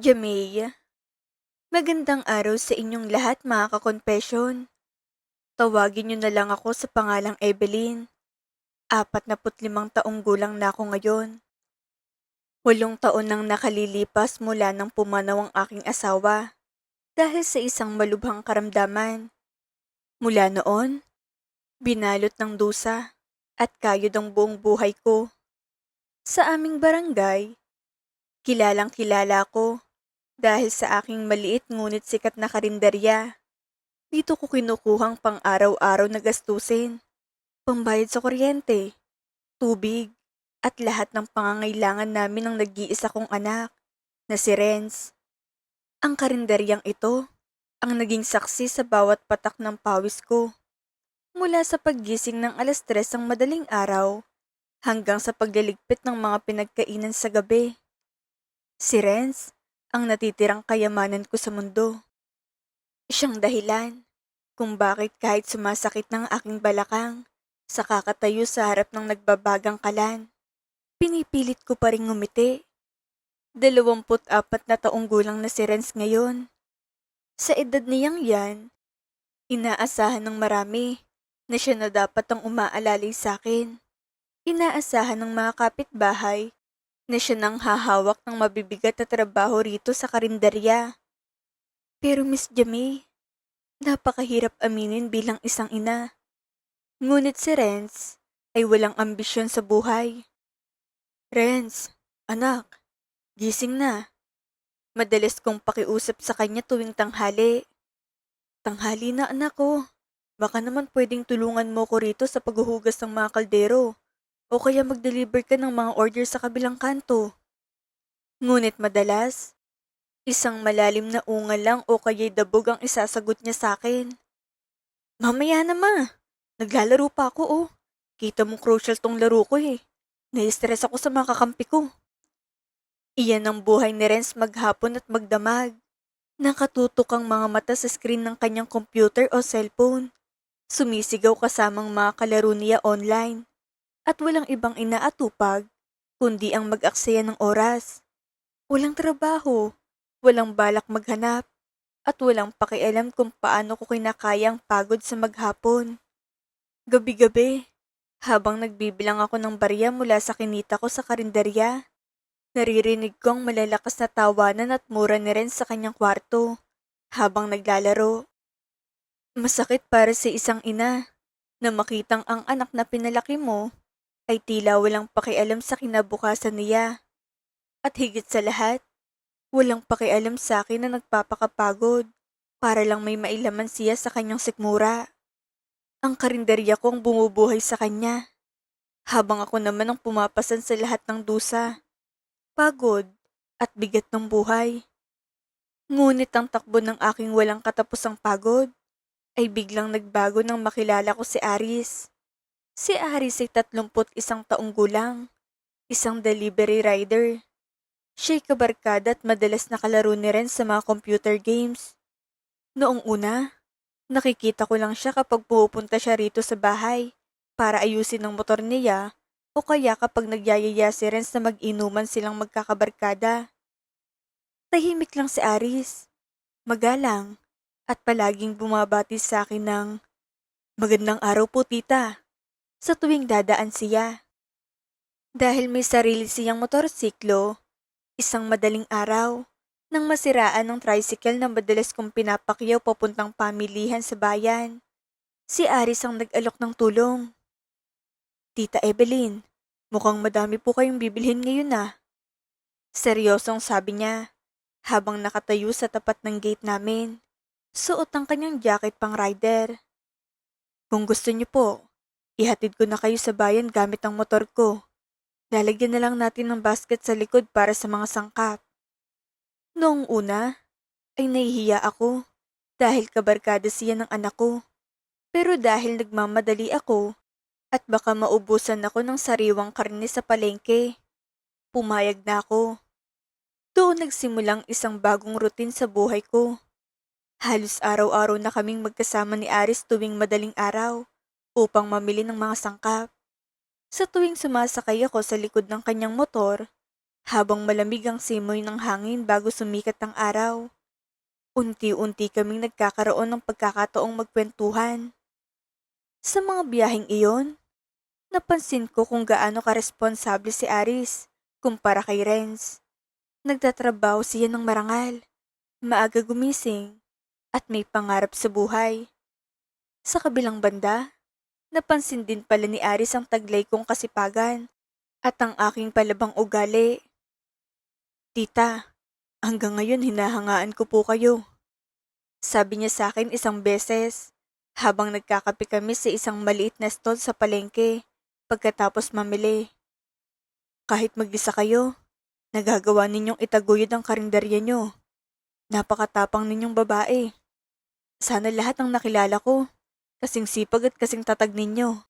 Jamey, magandang araw sa inyong lahat mga kakonfesyon. Tawagin niyo na lang ako sa pangalang Evelyn. 45 gulang na ako ngayon. 8 taon nang nakalilipas mula nang pumanaw ang aking asawa dahil sa isang malubhang karamdaman. Mula noon, binalot ng dusa at kayod ang buong buhay ko. Sa aming barangay, kilalang kilala ko dahil sa aking maliit ngunit sikat na karinderya. Dito ko kinukuhang pang-araw-araw na gastusin, pambayad sa kuryente, tubig, at lahat ng pangangailangan namin ng nag-iisa kong anak, na si Renz. Ang karinderyang ito, ang naging saksi sa bawat patak ng pawis ko, mula sa paggising ng 3:00 ng madaling araw, hanggang sa pagliligpit ng mga pinagkainan sa gabi. Si Renz, ang natitirang kayamanan ko sa mundo. Siyang dahilan kung bakit kahit sumasakit ng aking balakang sa kakatayo sa harap ng nagbabagang kalan, pinipilit ko pa rin ngumiti. 24 na taong gulang na si Renz ngayon. Sa edad niyang yan, inaasahan ng marami na siya na dapat ang umaalalay sa akin. Inaasahan ng mga kapitbahay na siya nang hahawak ng mabibigat na trabaho rito sa karinderya. Pero Miss Jamie, napakahirap aminin bilang isang ina. Ngunit si Renz ay walang ambisyon sa buhay. Renz, anak, gising na. Madalas kong pakiusap sa kanya tuwing tanghali. Tanghali na anak ko. Baka naman pwedeng tulungan mo ko rito sa paghuhugas ng mga kaldero o kaya mag-deliver ka ng mga order sa kabilang kanto. Ngunit madalas, isang malalim na ungal lang o kaya'y dabog ang isasagot niya sa akin. Mamaya na ma, naglalaro pa ako oh. Kita mo crucial tong laro ko eh. Nai-stress ako sa mga kakampi ko. Iyan ang buhay ni Renz maghapon at magdamag. Nakatutok ang mga mata sa screen ng kanyang computer o cellphone. Sumisigaw kasamang mga kalaro niya online. At walang ibang inaatupag, kundi ang mag-aksaya ng oras. Walang trabaho, walang balak maghanap, at walang pakialam kung paano ko kinakayang pagod sa maghapon. Gabi-gabi, habang nagbibilang ako ng barya mula sa kinita ko sa karinderya, naririnig ko ang malalakas na tawanan at mura ni Ren sa kanyang kwarto habang naglalaro. Masakit para sa isang ina na makitang ang anak na pinalaki mo ay tila walang pakialam sa kinabukasan niya. At higit sa lahat, walang pakialam sa akin na nagpapakapagod para lang may mailaman siya sa kanyang sikmura. Ang karinderya ko ang bumubuhay sa kanya, habang ako naman ang pumapasan sa lahat ng dusa, pagod at bigat ng buhay. Ngunit ang takbo ng aking walang katapusang pagod ay biglang nagbago nang makilala ko si Aris. Si Aris ay 31 taong gulang, isang delivery rider. Siya'y kabarkada at madalas nakalaro ni Ren sa mga computer games. Noong una, nakikita ko lang siya kapag pupunta siya rito sa bahay para ayusin ang motor niya o kaya kapag nagyayaya si Renz na mag-inuman silang magkakabarkada. Tahimik lang si Aris, magalang, at palaging bumabati sa akin ng magandang araw po tita sa tuwing dadaan siya. Dahil may sarili siyang motorsiklo, isang madaling araw, nang masiraan ng tricycle na madalas kong pinapakyaw papuntang pamilihan sa bayan, si Aris ang nag-alok ng tulong. Tita Evelyn, mukhang madami po kayong bibilhin ngayon ah. Seryosong sabi niya, habang nakatayo sa tapat ng gate namin. Suot ang kanyang jacket pang rider. Kung gusto niyo po, ihatid ko na kayo sa bayan gamit ang motor ko. Lalagyan na lang natin ng basket sa likod para sa mga sangkap. Noong una, ay nahihiya ako dahil kabarkada siya ng anak ko. Pero dahil nagmamadali ako at baka maubusan ako ng sariwang karne sa palengke, pumayag na ako. Doon nagsimulang isang bagong routine sa buhay ko. Halos araw-araw na kaming magkasama ni Aris tuwing madaling araw upang mamili ng mga sangkap. Sa tuwing sumasakay ako sa likod ng kanyang motor, habang malamig ang simoy ng hangin bago sumikat ang araw. Unti-unti kaming nagkakaroon ng pagkakataong magkwentuhan. Sa mga biyaheng iyon, napansin ko kung gaano karesponsable si Aris kumpara kay Renz. Nagtatrabaho siya ng marangal, maaga gumising, at may pangarap sa buhay. Sa kabilang banda, napansin din pala ni Aris ang taglay kong kasipagan at ang aking palabang ugali. Tita, hanggang ngayon hinahangaan ko po kayo. Sabi niya sa akin isang beses habang nagkakape kami sa isang maliit na stall sa palengke pagkatapos mamili. Kahit mag-isa kayo, nagagawa ninyong itaguyod ang karinderya nyo. Napakatapang ninyong babae. Sana lahat ng nakilala ko, kasing sipag at kasing tatag ninyo.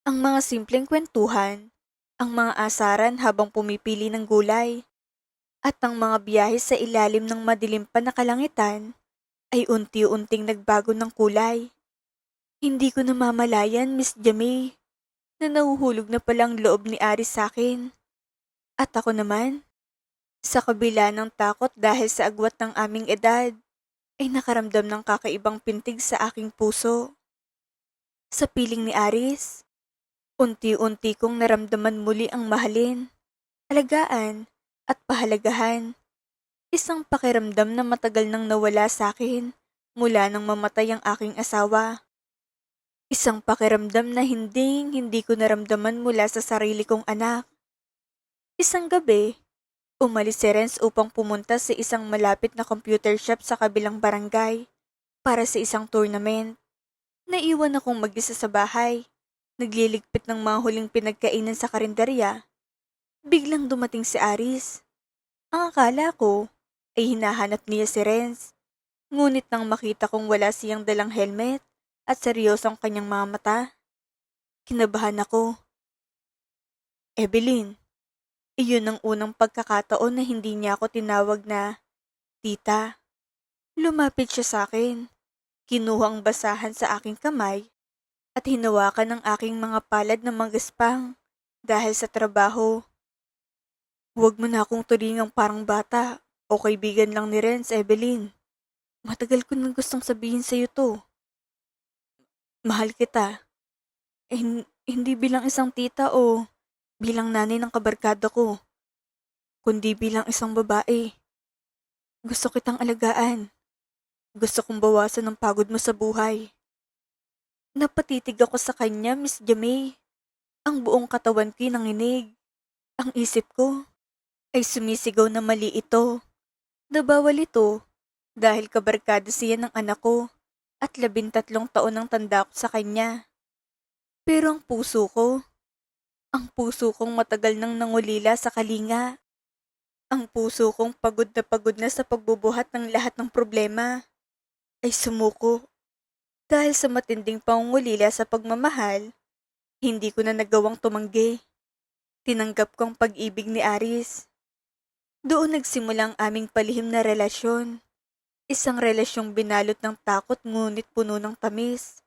Ang mga simpleng kwentuhan, ang mga asaran habang pumipili ng gulay, at ang mga biyahe sa ilalim ng madilim pa na kalangitan ay unti-unting nagbago ng kulay. Hindi ko namamalayan, Miss Jamie, na nahuhulog na palang loob ni Aris sa akin. At ako naman, sa kabila ng takot dahil sa agwat ng aming edad, ay nakaramdam ng kakaibang pintig sa aking puso. Sa piling ni Aris, unti-unti kong naramdaman muli ang mahalin, alagaan, at pahalagahan. Isang pakiramdam na matagal nang nawala sa akin mula nang mamatay ang aking asawa. Isang pakiramdam na hindi ko naramdaman mula sa sarili kong anak. Isang gabi, umalis si Renz upang pumunta sa isang malapit na computer shop sa kabilang barangay para sa isang tournament. Naiwan akong mag-isa sa bahay, nagliligpit ng mga huling pinagkainan sa karinderya. Biglang dumating si Aris. Ang akala ko ay hinahanap niya si Renz. Ngunit nang makita kong wala siyang dalang helmet at seryosong kanyang mga mata, kinabahan ako. Evelyn, iyon ang unang pagkakataon na hindi niya ako tinawag na tita. Lumapit siya sa akin, kinuha ang basahan sa aking kamay at hinawakan ang aking mga palad na magaspang dahil sa trabaho. Huwag mo na akong turingang parang bata o kaibigan lang ni Renz, Evelyn. Matagal ko nang gustong sabihin sa'yo to. Mahal kita. Hindi bilang isang tita o bilang nanay ng kabarkada ko, kundi bilang isang babae. Gusto kitang alagaan. Gusto kong bawasan ang pagod mo sa buhay. Napatitig ako sa kanya, Miss Jamie. Ang buong katawan ko'y nanginig. Ang isip ko ay sumisigaw na mali ito. Na bawal ito dahil kabarkada siya ng anak ko at 13 taon ang tanda ko sa kanya. Pero ang puso kong matagal nang nangulila sa kalinga. Ang puso kong pagod na sa pagbubuhat ng lahat ng problema ay sumuko. Dahil sa matinding pangungulila sa pagmamahal, hindi ko na nagawang tumanggi. Tinanggap ko ang pag-ibig ni Aris. Doon nagsimula ang aming palihim na relasyon. Isang relasyong binalot ng takot ngunit puno ng tamis.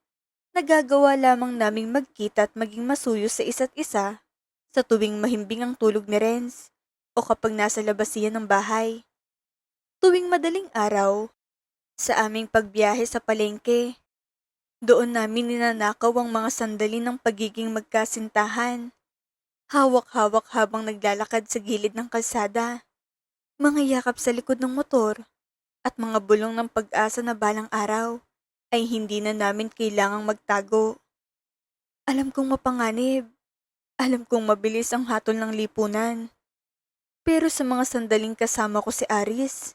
Nagagawa lamang naming magkita at maging masuyo sa isa't isa sa tuwing mahimbing ang tulog ni Renz o kapag nasa labas siya ng bahay. Tuwing madaling araw, sa aming pagbiyahe sa palengke, doon namin ninanakaw ang mga sandali ng pagiging magkasintahan. Hawak-hawak habang naglalakad sa gilid ng kalsada, mga yakap sa likod ng motor, at mga bulong ng pag-asa na balang araw ay hindi na namin kailangang magtago. Alam kong mapanganib. Alam kong mabilis ang hatol ng lipunan. Pero sa mga sandaling kasama ko si Aris,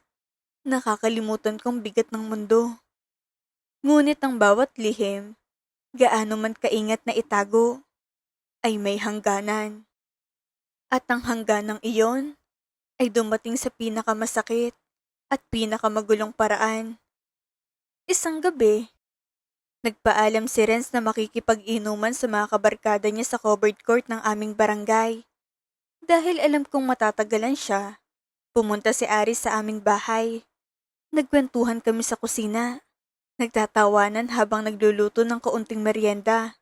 nakakalimutan kong bigat ng mundo. Ngunit ang bawat lihim, gaano man kaingat na itago, ay may hangganan. At ang hangganang iyon ay dumating sa pinakamasakit at pinakamagulong paraan. Isang gabi, nagpaalam si Renz na makikipag-inuman sa mga kabarkada niya sa covered court ng aming barangay. Dahil alam kong matatagalan siya, pumunta si Aris sa aming bahay. Nagkwentuhan kami sa kusina, nagtatawanan habang nagluluto ng kaunting merienda.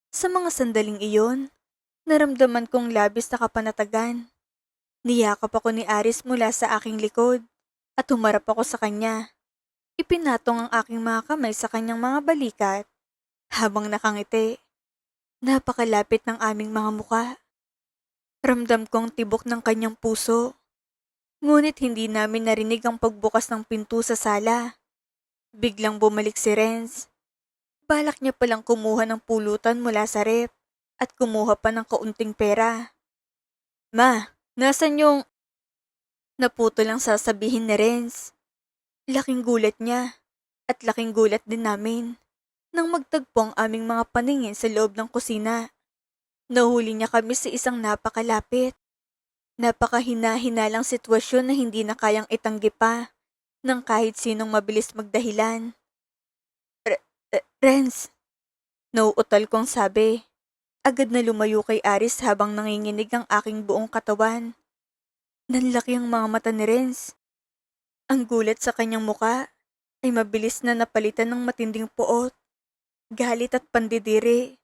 Sa mga sandaling iyon, naramdaman kong labis na kapanatagan. Niyakap ako ni Aris mula sa aking likod at humarap ako sa kanya. Ipinatong ang aking mga kamay sa kanyang mga balikat habang nakangiti. Napakalapit ng aming mga muka. Ramdam kong tibok ng kanyang puso. Ngunit hindi namin narinig ang pagbukas ng pinto sa sala. Biglang bumalik si Renz. Balak niya palang kumuha ng pulutan mula sa rep at kumuha pa ng kaunting pera. Ma, nasan yung... Naputo lang sasabihin ni Renz. Laking gulat niya at laking gulat din namin nang magtagpo ang aming mga paningin sa loob ng kusina. Nahuli niya kami sa isang napakalapit. Napakahina-hinalang sitwasyon na hindi na kayang itanggi pa ng kahit sinong mabilis magdahilan. Renz, nauutal kong sabi. Agad na lumayo kay Aris habang nanginginig ang aking buong katawan. Nanlaki ang mga mata ni Renz. Ang gulat sa kanyang muka ay mabilis na napalitan ng matinding poot, galit at pandidiri.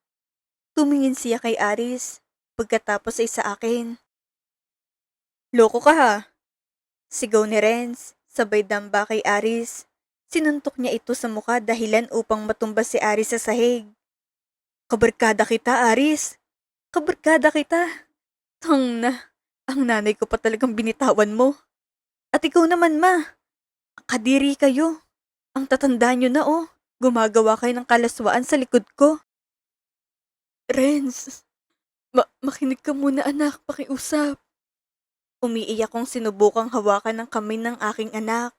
Tumingin siya kay Aris, pagkatapos ay sa akin. Loko ka ha? Sigaw ni Renz, sabay damba kay Aris. Sinuntok niya ito sa mukha dahilan upang matumba si Aris sa sahig. Kabarkada kita, Aris. Kabarkada kita. Tang na, ang nanay ko pa talagang binitawan mo. At ikaw naman, ma. Kadiri kayo. Ang tatanda nyo na oh. Gumagawa kayo ng kalaswaan sa likod ko. Renz, makinig ka muna anak, pakiusap. Umiiyak kong sinubukang hawakan ng kamay ng aking anak.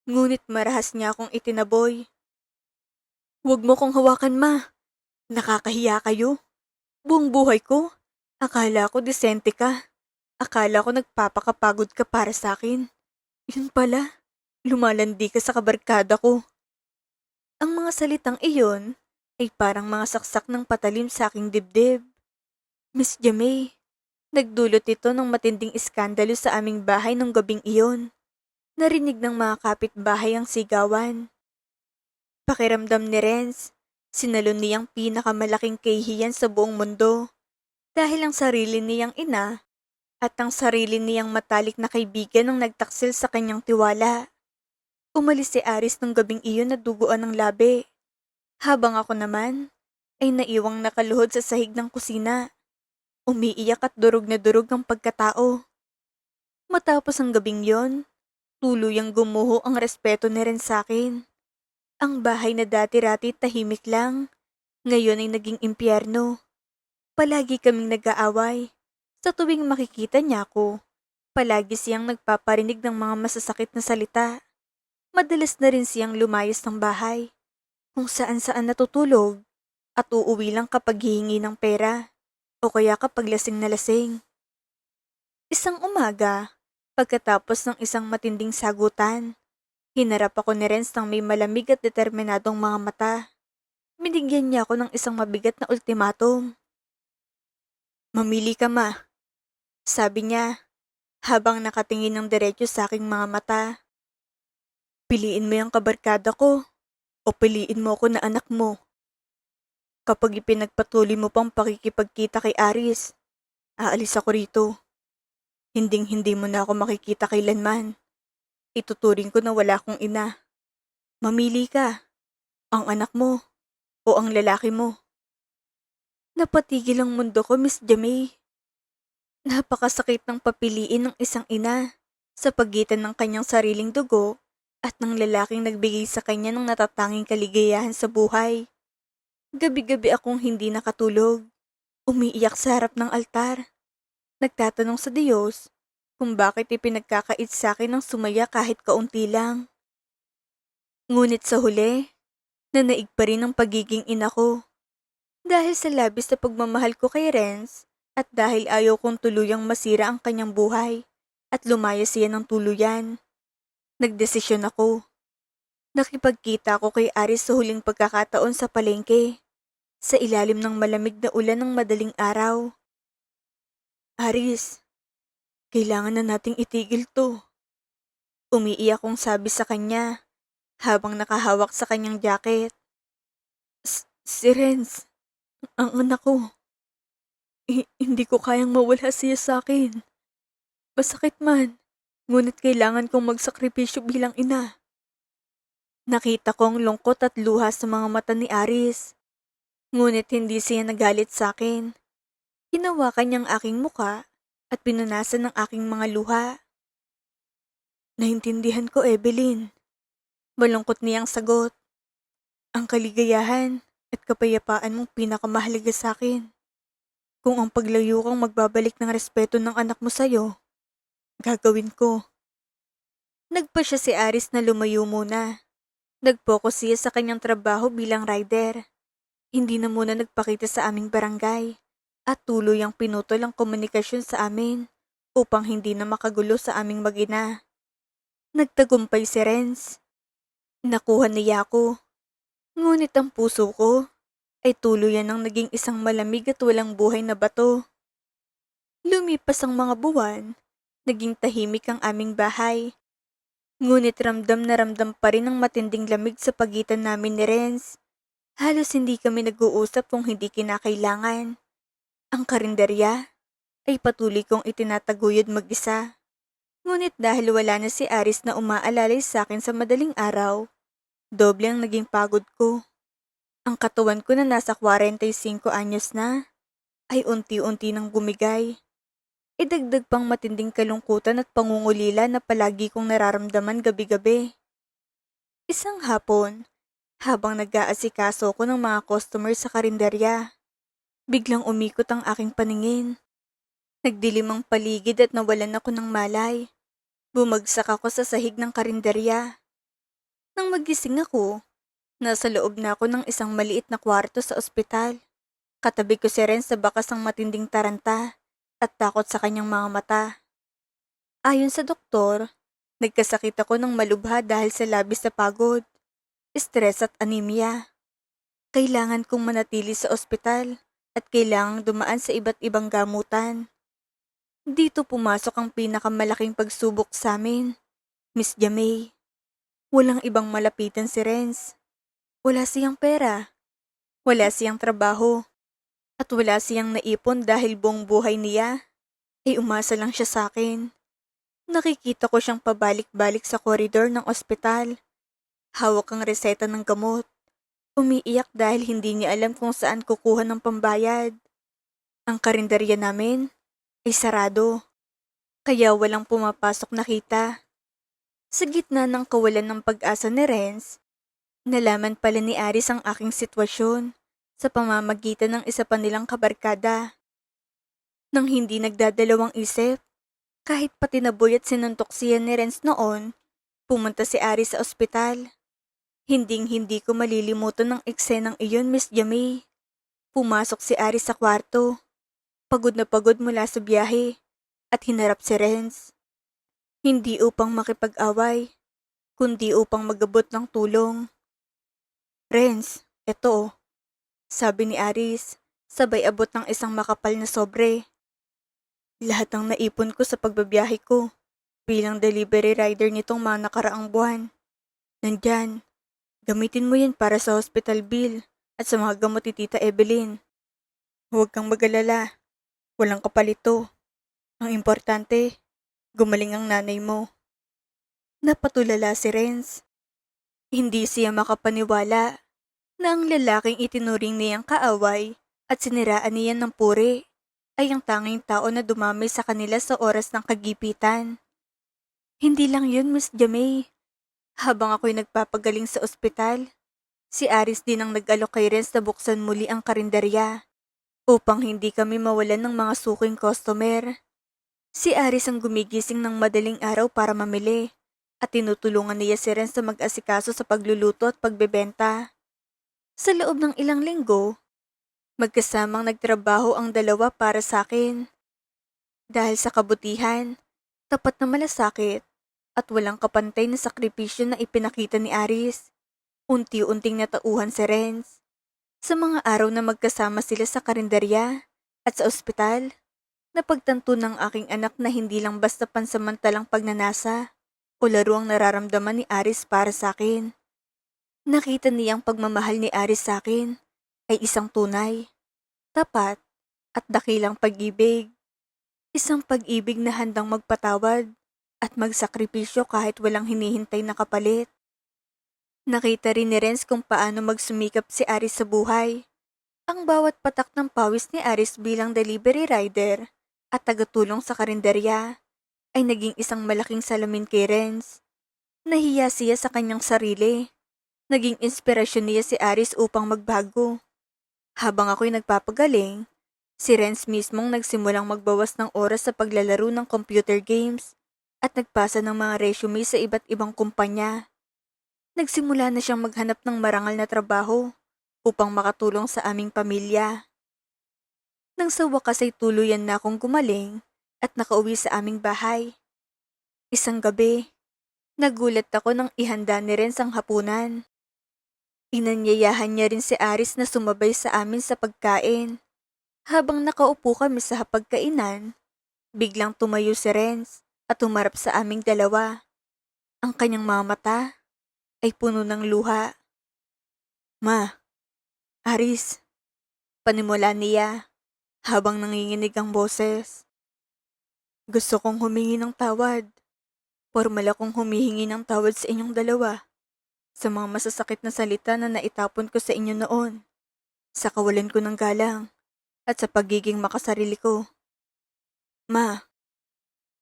Ngunit marahas niya akong itinaboy. Huwag mo kong hawakan, ma. Nakakahiya kayo. Buong buhay ko, akala ko disente ka. Akala ko nagpapakapagod ka para sa akin. Yun pala, lumalandi ka sa kabarkada ko. Ang mga salitang iyon ay parang mga saksak ng patalim sa aking dibdib. Miss Jamie, nagdulot ito ng matinding iskandalo sa aming bahay nung gabing iyon. Narinig ng mga kapitbahay ang sigawan. Pakiramdam ni Renz, sinalon niyang pinakamalaking kahihiyan sa buong mundo dahil ang sarili niyang ina at ang sarili niyang matalik na kaibigan ang nagtaksil sa kanyang tiwala. Umalis si Aris nung gabing iyon na duguan ng labi, habang ako naman ay naiwang nakaluhod sa sahig ng kusina. Umiiyak at durog na durog ang pagkatao. Matapos ang gabing yon, tuluyang gumuho ang respeto ni Ren sa akin. Ang bahay na dati-rati tahimik lang, ngayon ay naging impyerno. Palagi kaming nag-aaway. Sa tuwing makikita niya ako, palagi siyang nagpaparinig ng mga masasakit na salita. Madalas na rin siyang lumayas ng bahay, kung saan-saan natutulog, at uuwi lang kapag hihingi ng pera, o kaya kapag lasing na lasing. Isang umaga, pagkatapos ng isang matinding sagutan, hinarap ako ni Renz ng may malamig at determinadong mga mata. Binigyan niya ako ng isang mabigat na ultimatum. Mamili ka, ma. Sabi niya, habang nakatingin ng diretso sa aking mga mata. Piliin mo yung kabarkada ko, o piliin mo ako na anak mo. Kapag ipinagpatuloy mo pang pakikipagkita kay Aris, aalis ako rito. Hinding-hindi mo na ako makikita kailanman. Ituturing ko na wala akong ina. Mamili ka, ang anak mo o ang lalaki mo. Napatigil ang mundo ko, Miss Jamie. Napakasakit ng papiliin ng isang ina sa pagitan ng kanyang sariling dugo at ng lalaking nagbigay sa kanya ng natatanging kaligayahan sa buhay. Gabi-gabi akong hindi nakatulog, umiiyak sa harap ng altar. Nagtatanong sa Diyos kung bakit ipinagkakait sa akin ng sumaya kahit kaunti lang. Ngunit sa huli, nanaig pa rin ang pagiging ina ko. Dahil sa labis na pagmamahal ko kay Renz at dahil ayaw kong tuluyang masira ang kanyang buhay at lumaya siya ng tuluyan, nagdesisyon ako. Nakipagkita ako kay Aris sa huling pagkakataon sa palengke, sa ilalim ng malamig na ulan ng madaling araw. Aris, kailangan na nating itigil to. Umiiyak kong sabi sa kanya habang nakahawak sa kanyang jacket. Si Renz, ang anak ko. Hindi ko kayang mawala siya sa akin. Masakit man, ngunit kailangan kong magsakripisyo bilang ina. Nakita kong lungkot at luha sa mga mata ni Aris, ngunit hindi siya nagalit sa akin. Hinawakan niyang aking muka at pinunasan ng aking mga luha. Naintindihan ko, Evelyn. Malungkot niyang sagot. Ang kaligayahan at kapayapaan mong pinakamahalaga sa akin. Kung ang paglayo kang magbabalik ng respeto ng anak mo sa'yo, gagawin ko. Nagpa siya si Aris na lumayo muna. Nag-focus siya sa kanyang trabaho bilang rider. Hindi na muna nagpakita sa aming barangay at tuloy ang pinutol ang komunikasyon sa amin upang hindi na makagulo sa aming mag-ina. Nagtagumpay si Renz. Nakuha niya ako. Ngunit ang puso ko ay tuluyan ng naging isang malamig at walang buhay na bato. Lumipas ang mga buwan, naging tahimik ang aming bahay. Ngunit ramdam na ramdam pa rin ang matinding lamig sa pagitan namin ni Renz. Halos hindi kami nag-uusap kung hindi kinakailangan. Ang karinderya ay patuloy kong itinataguyod mag-isa. Ngunit dahil wala na si Aris na umaalalay sa akin sa madaling araw, doble ang naging pagod ko. Ang katawan ko na nasa 45 anyos na ay unti-unti nang bumigay. Idagdag pang matinding kalungkutan at pangungulila na palagi kong nararamdaman gabi-gabi. Isang hapon, habang nag-aasikaso ko ng mga customer sa karinderya, biglang umikot ang aking paningin. Nagdilim ang paligid at nawalan ako ng malay. Bumagsak ako sa sahig ng karinderya. Nang magising ako, nasa loob na ako ng isang maliit na kwarto sa ospital. Katabi ko si Renz sa bakas ng matinding taranta at takot sa kanyang mga mata. Ayon sa doktor, nagkasakit ako ng malubha dahil sa labis na pagod, stress at anemia. Kailangan kong manatili sa ospital at kailangang dumaan sa iba't ibang gamutan. Dito pumasok ang pinakamalaking pagsubok sa amin, Miss Jamay. Walang ibang malapitan si Renz. Wala siyang pera, wala siyang trabaho, at wala siyang naipon dahil buong buhay niya ay umasa lang siya sa akin. Nakikita ko siyang pabalik-balik sa koridor ng ospital. Hawak ang reseta ng gamot. Umiiyak dahil hindi niya alam kung saan kukuha ng pambayad. Ang karinderya namin ay sarado, kaya walang pumapasok na kita. Sa gitna ng kawalan ng pag-asa ni Renz, nalaman pala ni Aris ang aking sitwasyon sa pamamagitan ng isa pa nilang kabarkada. Nang hindi nagdadalawang isip, kahit pati naboy at sinuntok siya ni Renz noon, pumunta si Aris sa ospital. Hinding-hindi ko malilimutan ng eksenang iyon, Miss Jamay. Pumasok si Aris sa kwarto, pagod na pagod mula sa biyahe, at hinarap si Renz. Hindi upang makipag-away, kundi upang magabot ng tulong. Renz, eto, sabi ni Aris, sabay abot ng isang makapal na sobre. Lahat ng naipon ko sa pagbabiyahe ko bilang delivery rider nitong mga nakaraang buwan. Nandyan, gamitin mo yan para sa hospital bill at sa mga gamot ni Tita Evelyn. Huwag kang mag-alala, walang kapalito. Ang importante, gumaling ang nanay mo. Napatulala si Renz. Hindi siya makapaniwala na ang lalaking itinuring niyang kaaway at siniraan niya ng puri ay ang tanging tao na dumamay sa kanila sa oras ng kagipitan. Hindi lang yun, Miss Jamay. Habang ako'y nagpapagaling sa ospital, si Aris din ang nag-alok kay Renz na buksan muli ang karinderya upang hindi kami mawalan ng mga suking customer. Si Aris ang gumigising ng madaling araw para mamili at tinutulungan niya si Renz na mag-asikaso sa pagluluto at pagbebenta. Sa loob ng ilang linggo, magkasamang nagtrabaho ang dalawa para sa akin. Dahil sa kabutihan, tapat na malasakit, at walang kapantay na sakripisyo na ipinakita ni Aris, unti-unting natauhan si Renz. Sa mga araw na magkasama sila sa karinderya at sa ospital, napagtanto ng aking anak na hindi lang basta pansamantalang pagnanasa o laro ang nararamdaman ni Aris para sa akin. Nakita niyang pagmamahal ni Aris sa akin ay isang tunay, tapat, at dakilang pag-ibig. Isang pag-ibig na handang magpatawad at magsakripisyo kahit walang hinihintay na kapalit. Nakita rin ni Renz kung paano magsumikap si Aris sa buhay. Ang bawat patak ng pawis ni Aris bilang delivery rider at tagatulong sa karinderya ay naging isang malaking salamin kay Renz. Nahiya siya sa kanyang sarili. Naging inspirasyon niya si Aris upang magbago. Habang ako'y nagpapagaling, si Renz mismong nagsimulang magbawas ng oras sa paglalaro ng computer games at nagpasa ng mga resume sa iba't ibang kumpanya. Nagsimula na siyang maghanap ng marangal na trabaho upang makatulong sa aming pamilya. Nang sa wakas ay tuluyan na akong gumaling at nakauwi sa aming bahay. Isang gabi, nagulat ako nang ihanda ni Renz ang hapunan. Inanyayahan niya rin si Aris na sumabay sa amin sa pagkain. Habang nakaupo kami sa hapagkainan, biglang tumayo si Renz at humarap sa aming dalawa. Ang kanyang mga mata ay puno ng luha. "Ma, Aris," panimula niya habang nanginginig ang boses. "Gusto kong humingi ng tawad. Formal akong humihingi ng tawad sa inyong dalawa sa mga masasakit na salita na naitapon ko sa inyo noon, sa kawalan ko ng galang, at sa pagiging makasarili ko. Ma,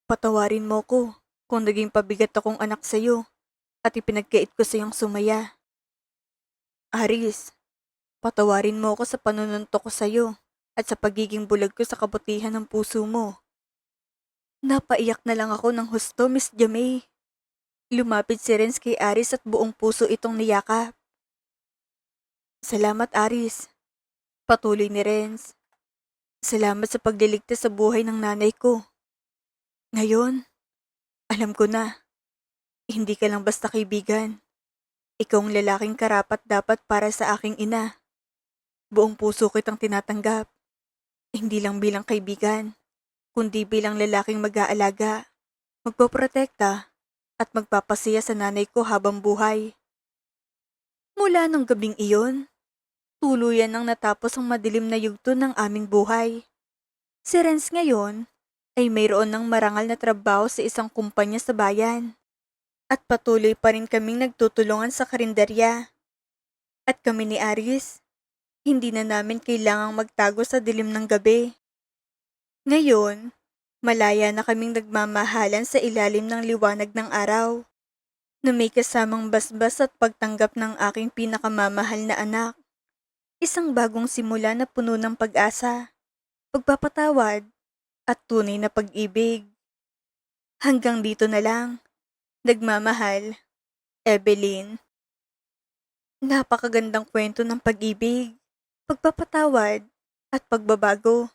patawarin mo ko kung naging pabigat akong anak sa iyo at ipinagkait ko sa iyong sumaya. Aris, patawarin mo ako sa panununtok ko sa iyo at sa pagiging bulag ko sa kabutihan ng puso mo." Napaiyak na lang ako ng husto, Miss Jamay. Lumapit si Renz kay Aris at buong puso itong niyakap. "Salamat, Aris," patuloy ni Renz. "Salamat sa pagliligtas sa buhay ng nanay ko. Ngayon, alam ko na, hindi ka lang basta kaibigan. Ikaw ang lalaking karapat-dapat para sa aking ina. Buong puso kitang tinatanggap, hindi lang bilang kaibigan, kundi bilang lalaking mag-aalaga, magpoprotekta, at magpapasaya sa nanay ko habang buhay." Mula nung gabing iyon, tuluyan nang natapos ang madilim na yugto ng aming buhay. Si Renz ngayon ay mayroon ng marangal na trabaho sa isang kumpanya sa bayan. At patuloy pa rin kaming nagtutulungan sa karinderya. At kami ni Aris, hindi na namin kailangang magtago sa dilim ng gabi. Ngayon, malaya na kaming nagmamahalan sa ilalim ng liwanag ng araw, na may kasamang basbas at pagtanggap ng aking pinakamamahal na anak. Isang bagong simula na puno ng pag-asa, pagpapatawad, at tunay na pag-ibig. Hanggang dito na lang. Nagmamahal, Evelyn. Napakagandang kwento ng pag-ibig, pagpapatawad, at pagbabago.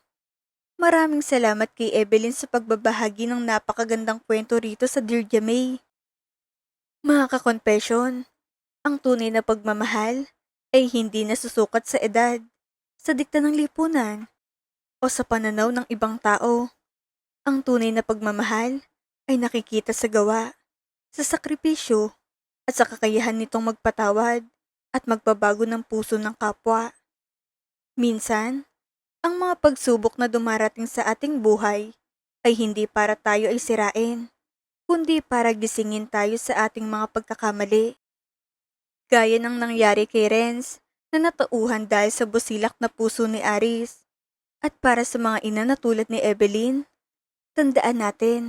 Maraming salamat kay Evelyn sa pagbabahagi ng napakagandang kwento rito sa Dear Jamay. Mga ka-confession, ang tunay na pagmamahal ay hindi nasusukat sa edad, sa dikta ng lipunan, o sa pananaw ng ibang tao. Ang tunay na pagmamahal ay nakikita sa gawa, sa sakripisyo, at sa kakayahan nitong magpatawad at magbabago ng puso ng kapwa. Minsan, ang mga pagsubok na dumarating sa ating buhay ay hindi para tayo ay sirain, kundi para gisingin tayo sa ating mga pagkakamali. Gaya ng nangyari kay Renz na natauhan dahil sa busilak na puso ni Aris. At para sa mga ina na tulad ni Evelyn, tandaan natin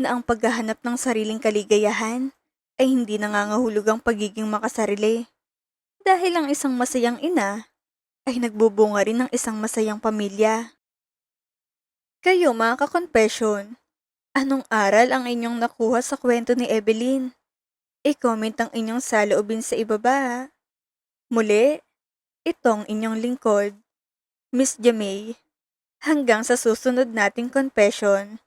na ang paghahanap ng sariling kaligayahan ay hindi nangangahulugang pagiging makasarili. Dahil ang isang masayang ina ay nagbubunga rin ng isang masayang pamilya. Kayo mga ka-confession, anong aral ang inyong nakuha sa kwento ni Evelyn? I-comment ang inyong saloobin sa ibaba. Muli, itong inyong lingkod, Miss Jamay. Hanggang sa susunod nating confession.